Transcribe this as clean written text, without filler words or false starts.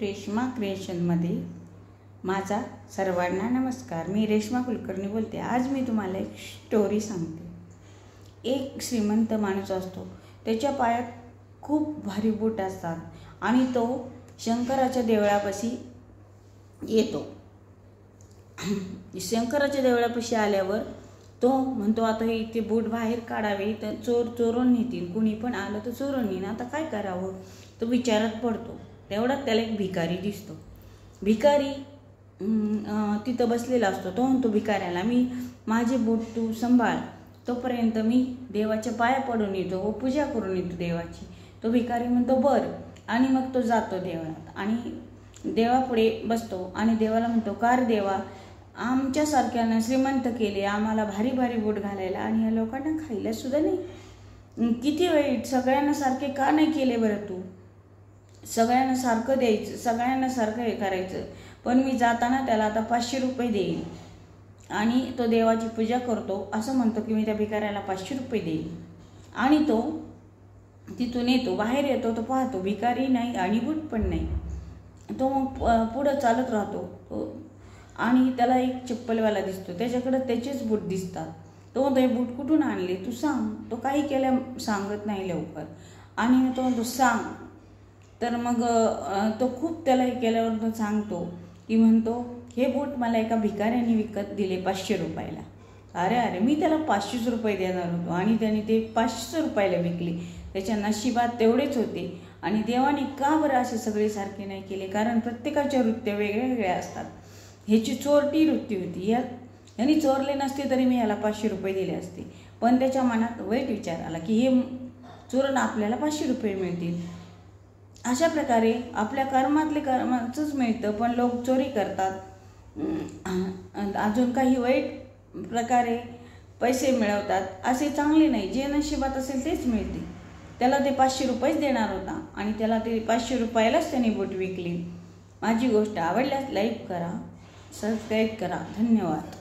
रेश्मा क्रिएशनमध्ये माझा सर्वांना नमस्कार। मी रेश्मा कुलकर्णी बोलते। आज मी तुम्हाला एक स्टोरी सांगते। एक श्रीमंत माणूस असतो, त्याच्या पायात खूप भारी बूट असतात आणि तो शंकराच्या देवळापाशी येतो। शंकराच्या देवळापाशी आल्यावर तो म्हणतो, आता हे इथे बूट बाहेर काढावे तर चोरून नेतील, कुणी पण आलं तर चोरून नेईल, आता काय करावं। तो विचारात पडतो। तेवढ्यात त्याला एक भिकारी दिसतो। भिकारी तिथं बसलेला असतो। तो म्हणतो भिकाऱ्याला, मी माझे बूट तू सांभाळ, तोपर्यंत मी देवाच्या पाया पडून येतो व पूजा करून येतो देवाची। तो भिकारी म्हणतो बरं, आणि मग तो जातो देवळात आणि देवापुढे बसतो आणि देवाला म्हणतो, कार देवा, आमच्यासारख्यांना श्रीमंत केले, आम्हाला भारी भारी बूट घालायला आणि या लोकांना खायला सुद्धा नाही, किती वाईट, सगळ्यांना सारखे का नाही केले बरं तू, सगळ्यांना सारखं द्यायचं, सगळ्यांना सारखं हे करायचं, पण मी जाताना त्याला आता 500 रुपये देईन आणि तो देवाची पूजा करतो असं म्हणतो की मी त्या भिकाऱ्याला 500 रुपये देईन। आणि तो तिथून येतो, बाहेर येतो, तो पाहतो भिकारी नाही आणि बूट पण नाही। तो मग पुढं चालत राहतो आणि त्याला एक चप्पलवाला दिसतो, त्याच्याकडे त्याचेच बूट दिसतात। तो म्हणतो, हे बूट कुठून आणले तू सांग। तो काही केल्या सांगत नाही लवकर आणि तो म्हणतो सांग। तर मग तो खूप त्याला हे केल्यावर तो सांगतो की म्हणतो, हे बूट मला एका भिकाऱ्याने विकत दिले 500 रुपयाला। अरे अरे, मी त्याला 500 रुपये देणार होतो आणि त्याने ते 500 रुपयाला विकले। त्याच्या नशिबात तेवढेच होते आणि देवाने का बरं असे सगळे सारखे नाही केले, कारण प्रत्येकाच्या वृत्त्या वेगळ्या वेगळ्या असतात। ह्याची चोरटी वृत्ती होती, यांनी चोरले नसते तरी मी याला 500 रुपये दिले असते, पण त्याच्या मनात वाईट विचार आला की हे चोरून आपल्याला 500 रुपये मिळतील। अशा प्रकारे आपल्या कर्माचंच मिळतं, पण लोक चोरी करतात, अजून काही वाईट प्रकारे पैसे मिळवतात, असे चांगले नाही। जे नशिबात असेल तेच मिळते। त्याला ते 500 रुपयेच देणार होता आणि त्याला ते 500 रुपयालाच त्याने बूट विकली। माझी गोष्ट आवडल्यास लाईक करा, सबस्क्राईब करा। धन्यवाद।